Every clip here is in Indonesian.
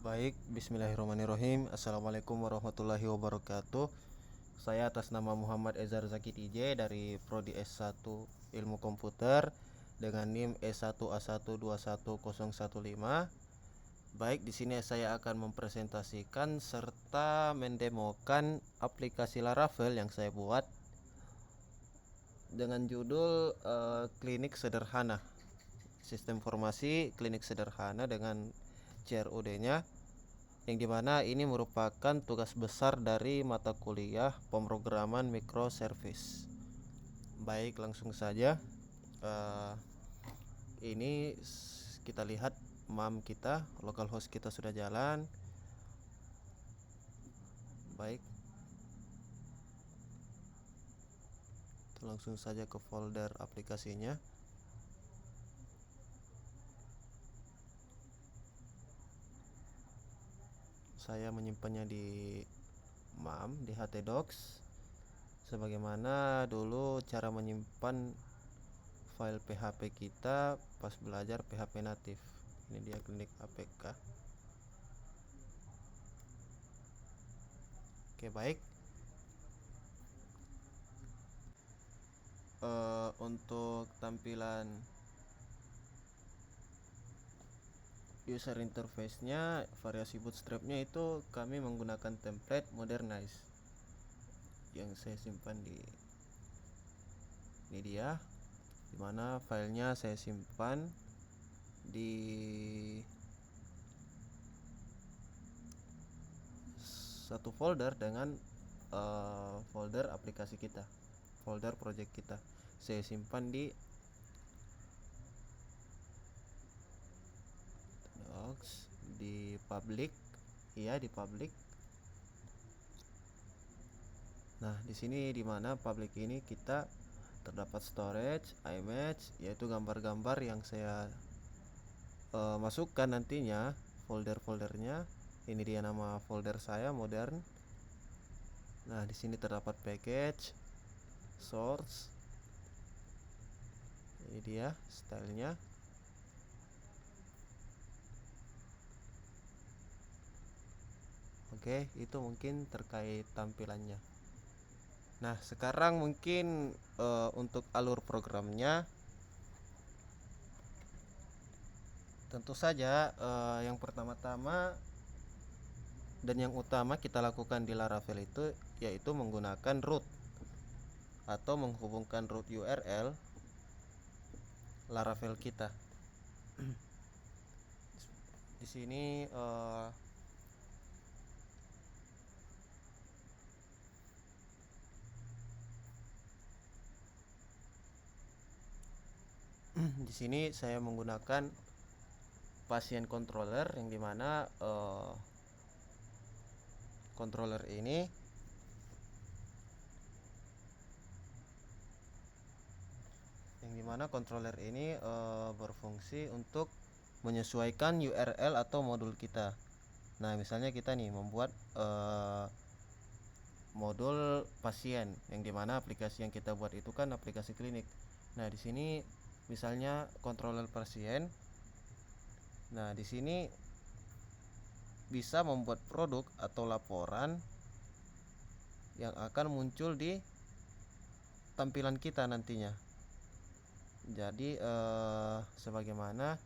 Baik, bismillahirrahmanirrahim. Assalamualaikum warahmatullahi wabarakatuh. Saya atas nama Muhammad Ezar Zaki TJ dari Prodi S1 Ilmu Komputer dengan NIM S1A121015. Baik, di sini saya akan mempresentasikan serta mendemokan aplikasi Laravel yang saya buat dengan judul Klinik Sederhana. Sistem informasi klinik sederhana dengan CRUD-nya, yang dimana ini merupakan tugas besar dari mata kuliah pemrograman microservice. Baik, langsung saja. Ini kita lihat MAM kita, localhost kita sudah jalan. Baik, langsung saja ke folder aplikasinya. Saya menyimpannya di MAM, di htdocs, sebagaimana dulu cara menyimpan file PHP kita pas belajar PHP natif. Ini dia klinik APK. Oke, baik. Untuk tampilan user interface-nya, variasi bootstrap-nya itu kami menggunakan template Modernize yang saya simpan di ini dia, dimana filenya saya simpan di satu folder dengan folder aplikasi kita, folder project kita. Saya simpan di docs, di public, di public. Nah, di sini di mana public ini kita terdapat storage, image, yaitu gambar-gambar yang saya masukkan nantinya folder-foldernya. Ini dia nama folder saya, modern. Nah, di sini terdapat package, source. Ini dia stylenya. Oke, itu mungkin terkait tampilannya. Nah, sekarang mungkin untuk alur programnya, tentu saja yang pertama-tama dan yang utama kita lakukan di Laravel itu yaitu menggunakan root atau menghubungkan root URL Laravel kita. Di sini di sini saya menggunakan pasien controller, yang dimana controller ini berfungsi untuk menyesuaikan URL atau modul kita. Nah, misalnya kita nih membuat modul pasien, yang dimana aplikasi yang kita buat itu kan aplikasi klinik. Nah, di sini misalnya controller pasien. Nah, di sini bisa membuat produk atau laporan yang akan muncul di tampilan kita nantinya. Jadi sebagaimana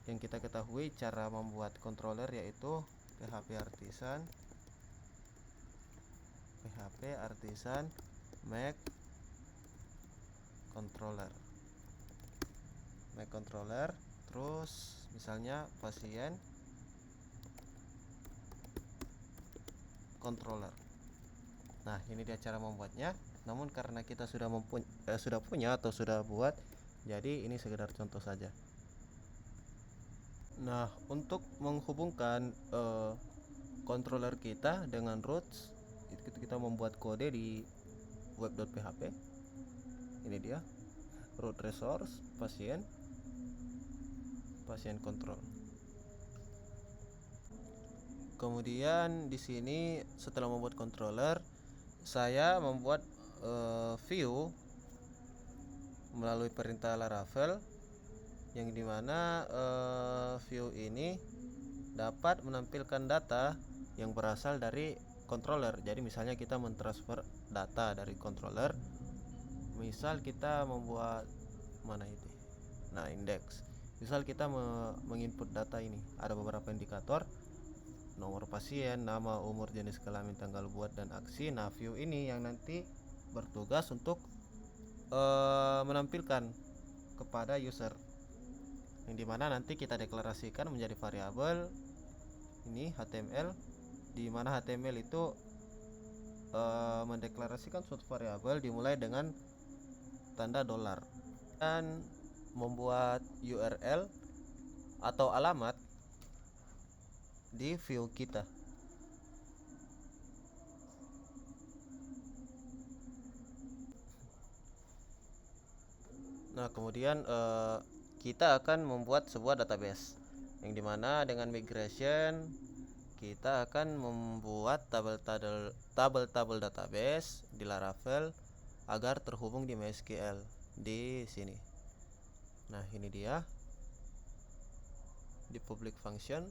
yang kita ketahui cara membuat controller, yaitu PHP artisan make controller, terus misalnya pasien controller. Nah, ini dia cara membuatnya. Namun karena kita sudah punya atau sudah buat, jadi ini sekedar contoh saja. Nah, untuk menghubungkan controller kita dengan roots, kita membuat kode di web.php. Ini dia root resource pasien control. Kemudian di sini setelah membuat controller, saya membuat view melalui perintah Laravel, yang dimana view ini dapat menampilkan data yang berasal dari controller. Jadi misalnya kita mentransfer data dari controller, misal kita membuat mana itu, nah indeks, misal kita menginput data ini, ada beberapa indikator, nomor pasien, nama, umur, jenis kelamin, tanggal buat, dan aksi. Nah view ini yang nanti bertugas untuk menampilkan kepada user, yang dimana nanti kita deklarasikan menjadi variabel ini HTML, dimana HTML itu mendeklarasikan suatu variabel dimulai dengan tanda $, dan membuat URL atau alamat di view kita. Nah kemudian kita akan membuat sebuah database, yang dimana dengan migration kita akan membuat tabel database di Laravel agar terhubung di MySQL di sini. Nah ini dia di public function.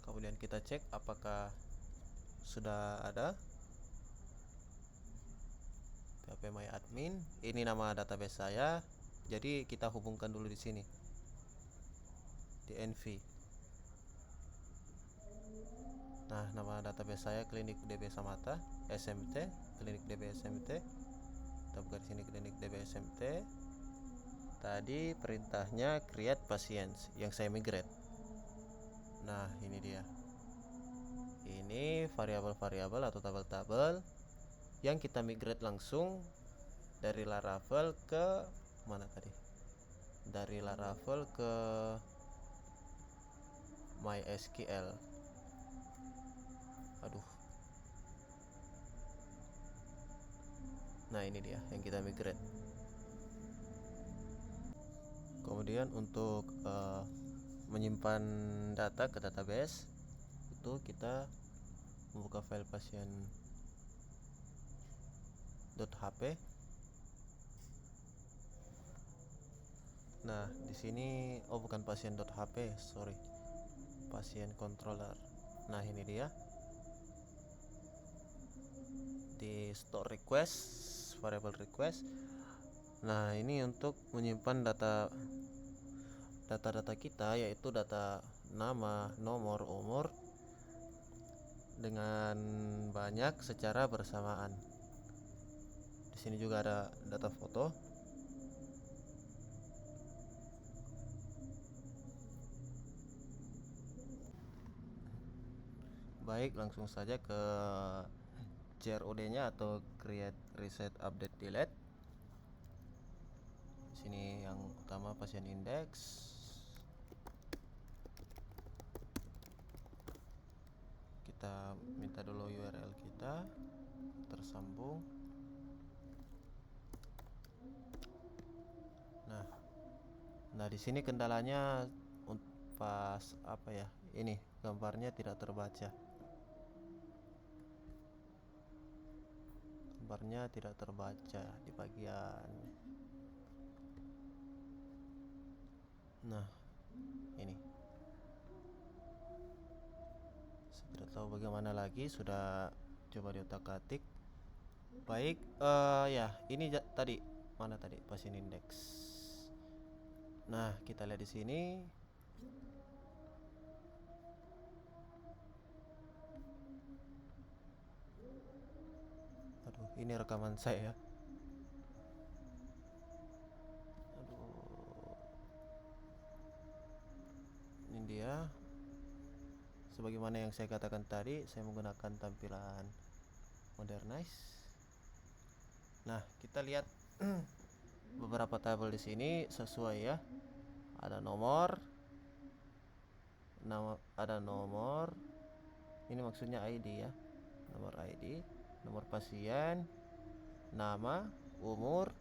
Kemudian kita cek apakah sudah ada. phpMyAdmin, ini nama database saya. Jadi kita hubungkan dulu di sini di env. Nah nama database saya Klinik DB Samata SMT, Klinik DB SMT. Kita buka di sini Klinik DB SMT. Tadi perintahnya create patients yang saya migrate. Nah ini dia, ini variabel-variabel atau tabel-tabel yang kita migrate langsung dari Laravel ke mana tadi? Dari Laravel ke MySQL. Aduh. Nah ini dia yang kita migrate. Kemudian untuk menyimpan data ke database itu kita membuka file pasien.hp. Nah di sini bukan pasien.hp, sorry, pasien controller. Nah ini dia di store request, variable request. Nah ini untuk menyimpan data kita, yaitu data nama, nomor, umur dengan banyak secara bersamaan. Di sini juga ada data foto. Baik, langsung saja ke CRUD-nya atau create, reset, update, delete. Di sini yang utama pasien index. Kita minta dulu URL kita tersambung. Nah di sini kendalanya pas apa ya? Ini gambarnya tidak terbaca. Gambarnya tidak terbaca di bagian. Nah ini. Saya tidak tahu bagaimana lagi. Sudah coba diotak-atik. Baik, ya ini tadi mana tadi pasien index. Nah kita lihat di sini. Aduh, ini rekaman saya. Aduh, ini dia. Sebagaimana yang saya katakan tadi, saya menggunakan tampilan modernize. Nah kita lihat beberapa tabel di sini sesuai ya. Ada nomor, ada nomor. Ini maksudnya ID ya, nomor ID, nomor pasien, nama, umur,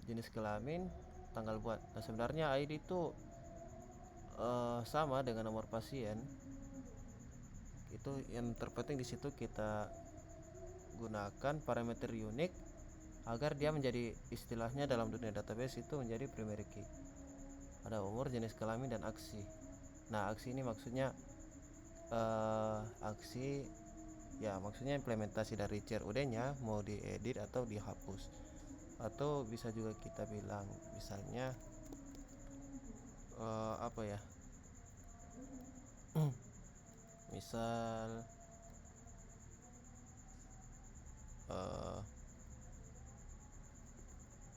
jenis kelamin, tanggal buat. Nah sebenarnya ID itu sama dengan nomor pasien. Itu yang terpenting di situ kita gunakan parameter unik agar dia menjadi, istilahnya dalam dunia database itu menjadi primary key. Ada umur, jenis kelamin, dan aksi. Nah, aksi ini maksudnya aksi ya, maksudnya implementasi dari CRUD-nya mau diedit atau dihapus, atau bisa juga kita bilang misalnya apa ya, misal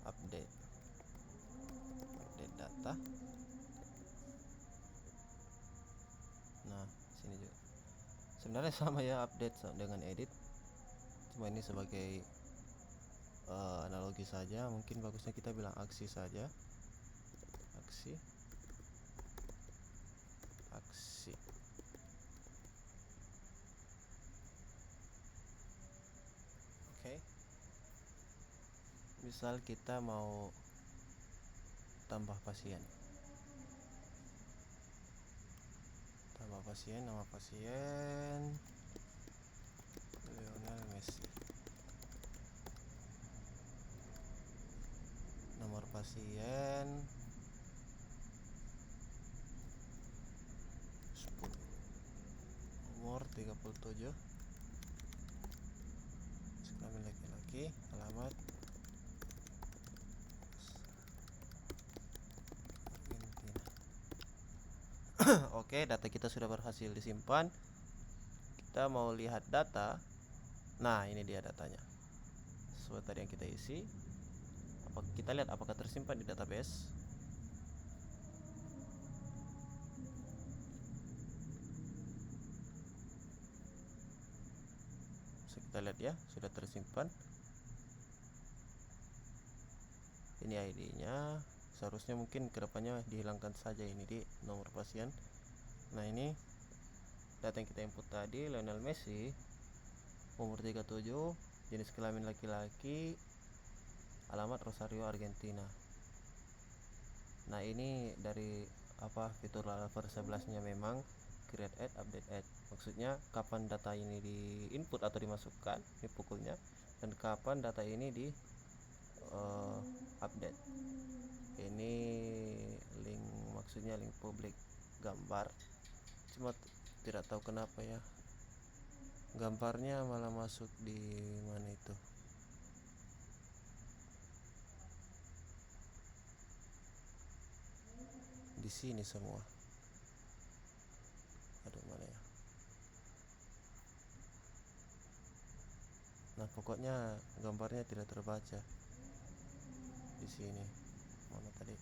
update data. Nah, sini juga sebenarnya sama ya, update dengan edit, cuma ini sebagai analogi saja. Mungkin bagusnya kita bilang aksi saja, aksi. Oke. Misal kita mau tambah pasien, nama pasien Lionel Messi, nomor pasien 10, umur 37, kelamin laki-laki, alamat Argentina. Oke, data kita sudah berhasil disimpan. Kita mau lihat data. Nah, ini dia datanya sesuai tadi yang kita isi. Kita lihat apakah tersimpan di database. Bisa kita lihat ya, sudah tersimpan. Ini ID-nya. Seharusnya mungkin kedepannya dihilangkan saja ini di nomor pasien. Nah, ini data yang kita input tadi, Lionel Messi, umur 37, jenis kelamin laki-laki, alamat Rosario, Argentina. Nah, ini dari fitur Laravel 11-nya memang create add, update add. Maksudnya kapan data ini di input atau dimasukkan, ini pukulnya, dan kapan data ini di update. Ini link, maksudnya link publik gambar, cuma tidak tahu kenapa ya gambarnya malah masuk di mana itu. Di sini semua. Aduh, mana ya? Nah, pokoknya gambarnya tidak terbaca di sini. Mana tadi?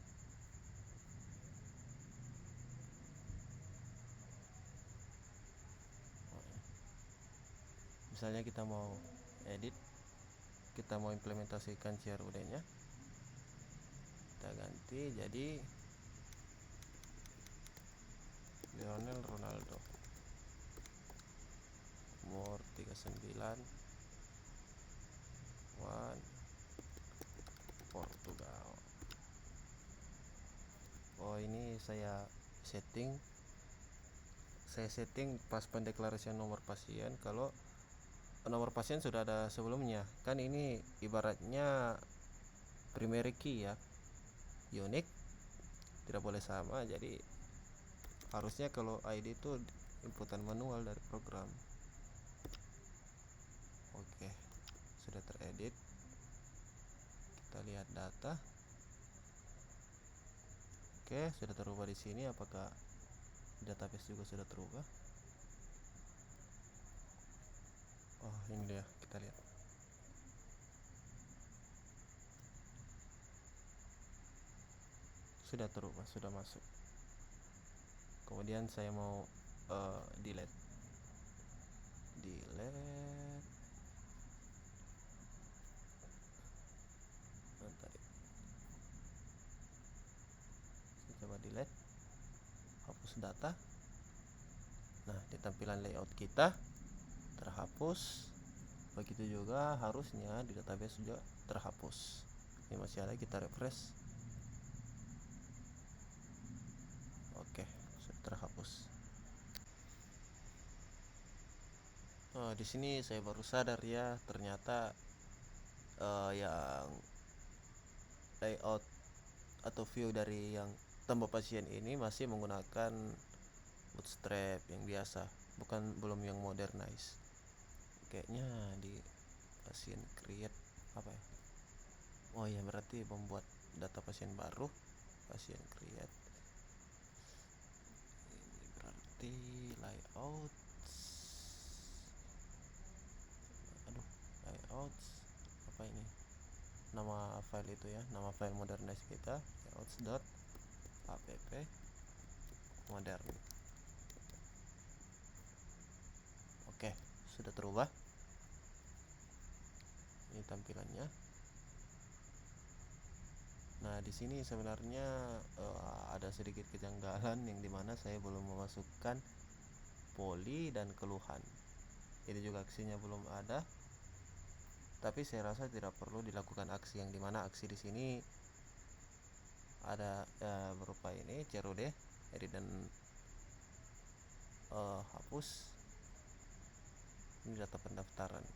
Misalnya kita mau edit, kita mau implementasikan CRUD-nya, kita ganti jadi Lionel Ronaldo, umur 39, Portugal. Oh, ini saya setting pas pendeklarasian nomor pasien. Kalau nomor pasien sudah ada sebelumnya, kan ini ibaratnya primary key ya, unique, tidak boleh sama. Jadi harusnya kalau ID itu inputan manual dari program. Oke, sudah teredit. Kita lihat data. Oke, sudah terubah di sini. Apakah database juga sudah terubah? Oh, ini dia, kita lihat. Sudah terubah, sudah masuk. Kemudian saya mau delete. Bentar, saya coba delete, hapus data. Nah, di tampilan layout kita terhapus. Begitu juga harusnya di database juga terhapus. Ini masih ada, kita refresh. Oke, sudah terhapus. Oh, di sini saya baru sadar ya, ternyata yang layout atau view dari yang tambah pasien ini masih menggunakan bootstrap yang biasa, belum yang modernize. Kayaknya di pasien create apa ya, oh ya berarti membuat data pasien baru, pasien create. Ini berarti layout, layout apa ini, nama file itu ya, nama file modernize kita layouts.app modern. Oke, sudah terubah. Ini tampilannya. Nah, di sini sebenarnya ada sedikit kejanggalan yang dimana saya belum memasukkan poli dan keluhan. Ini juga aksinya belum ada. Tapi saya rasa tidak perlu dilakukan aksi, yang dimana aksi di sini ada berupa ini CRUD, edit dan hapus. Ini data pendaftaran.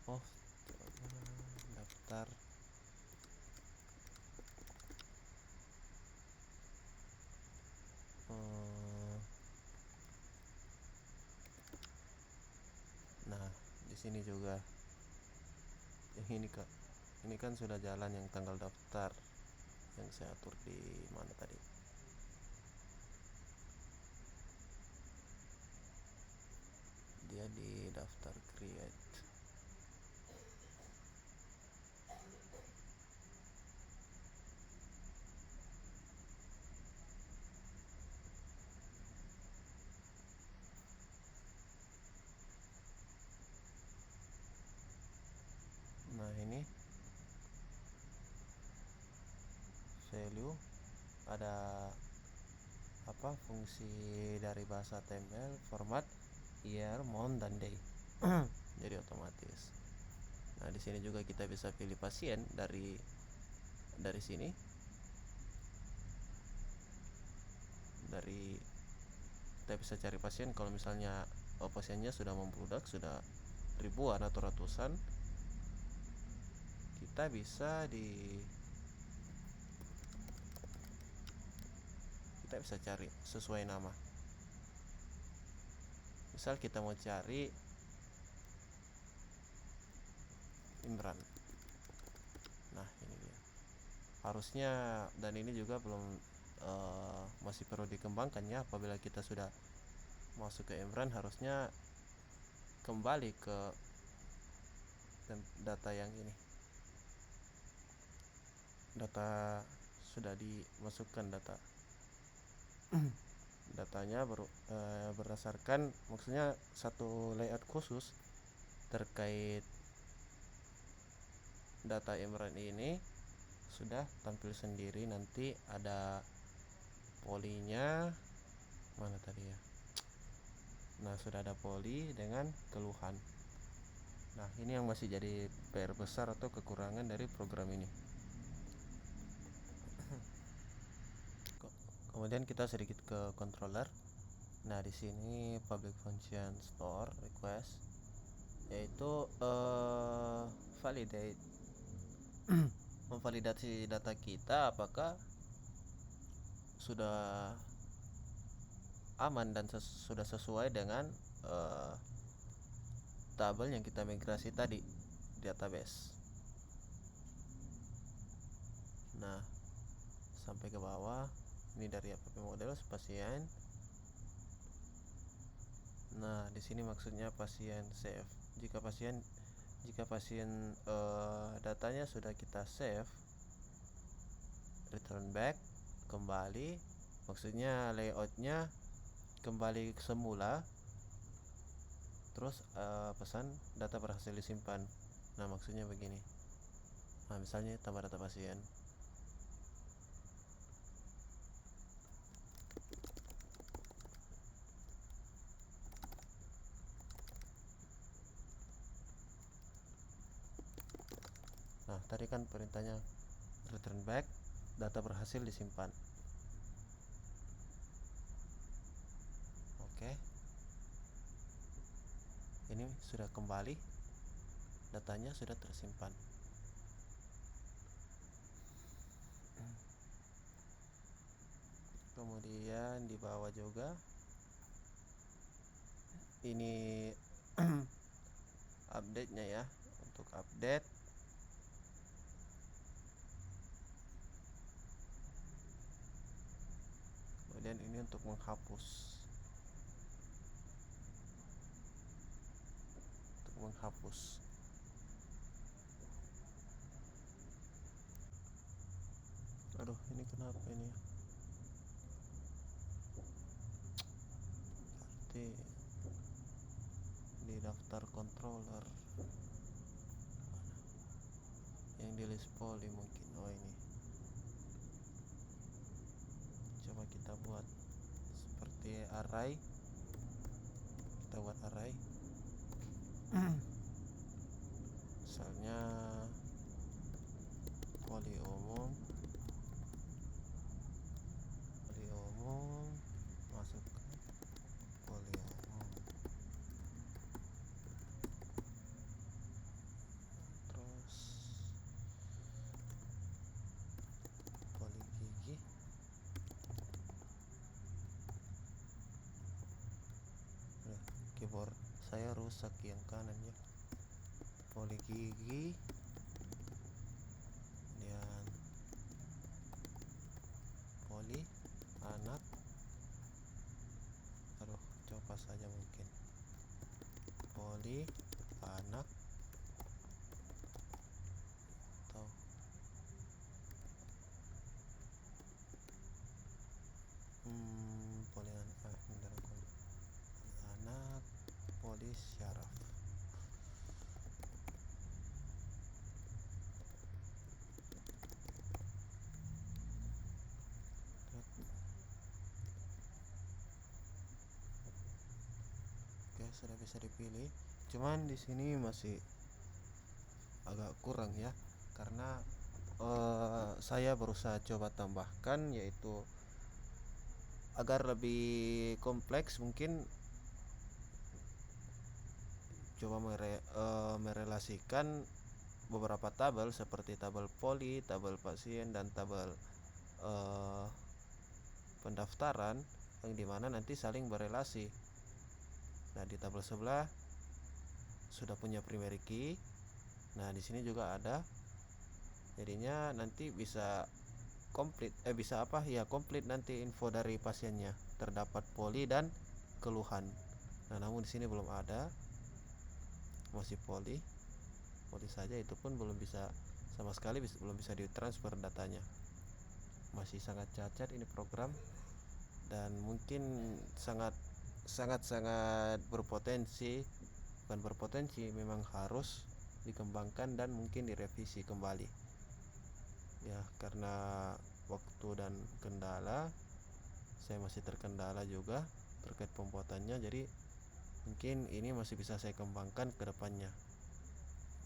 Oh, daftar. Nah, di sini juga yang ini kan sudah jalan yang tanggal daftar yang saya atur di mana tadi. Dia di daftar create. Nah, ini value ada apa, fungsi dari bahasa HTML, format year, month, dan day. Jadi otomatis. Nah, di sini juga kita bisa pilih pasien dari sini. Kita bisa cari pasien kalau misalnya pasiennya sudah membludak, sudah ribuan atau ratusan. Kita bisa cari sesuai nama. Misal kita mau cari Imran. Nah, ini dia. Harusnya, dan ini juga belum masih perlu dikembangkan ya. Apabila kita sudah masuk ke Imran, harusnya kembali ke data yang ini. Data sudah dimasukkan datanya berdasarkan, maksudnya satu layout khusus terkait data Imran ini sudah tampil sendiri. Nanti ada polinya mana tadi ya. Nah, sudah ada poli dengan keluhan. Nah, ini yang masih jadi PR besar atau kekurangan dari program ini. Kemudian kita sedikit ke controller. Nah, di sini public function store request, yaitu validate memvalidasi data kita apakah sudah aman dan sudah sesuai dengan tabel yang kita migrasi tadi di database. Nah, sampai ke bawah ini dari app model pasien. Nah, di sini maksudnya pasien save. Jika pasien datanya sudah kita save, return back, kembali, maksudnya layoutnya kembali ke semula. Terus pesan data berhasil disimpan. Nah, maksudnya begini. Nah, misalnya tambah data pasien. Nah, tadi kan perintahnya return back, data berhasil disimpan. Oke. Ini sudah kembali, datanya sudah tersimpan. kemudian di bawah juga ini update-nya ya. Untuk update kemudian ini untuk menghapus aduh ini kenapa ini berarti di daftar controller yang di list poly mungkin. Oh ini coba kita buat seperti array, kita buat array misalnya poly umum masukkan poly umum, terus poly gigi, keyboard saya rusak yang kanan ya. Poly gigi, kemudian poly anak, aduh coba saja mungkin poly anak atau poly anak, poly syaraf. Oke, sudah bisa dipilih. Cuman di sini masih agak kurang ya, karena saya berusaha coba tambahkan, yaitu agar lebih kompleks mungkin coba merelasikan beberapa tabel seperti tabel poly, tabel pasien, dan tabel pendaftaran yang dimana nanti saling berelasi. Nah di tabel sebelah sudah punya primary key. Nah di sini juga ada, jadinya nanti bisa komplit komplit nanti info dari pasiennya, terdapat poly dan keluhan. Nah namun di sini belum ada, masih poly saja, itu pun belum bisa sama sekali, belum bisa ditransfer datanya, masih sangat cacat ini program, dan mungkin sangat berpotensi, bukan berpotensi, memang harus dikembangkan dan mungkin direvisi kembali ya, karena waktu dan kendala, saya masih terkendala juga terkait pembuatannya, jadi mungkin ini masih bisa saya kembangkan ke depannya.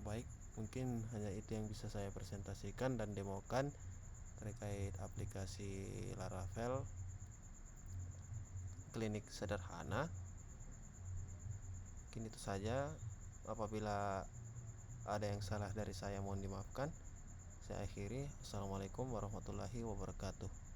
Baik, mungkin hanya itu yang bisa saya presentasikan dan demokan terkait aplikasi Laravel klinik sederhana. Mungkin itu saja. Apabila ada yang salah dari saya mohon dimaafkan. Saya akhiri. Assalamualaikum warahmatullahi wabarakatuh.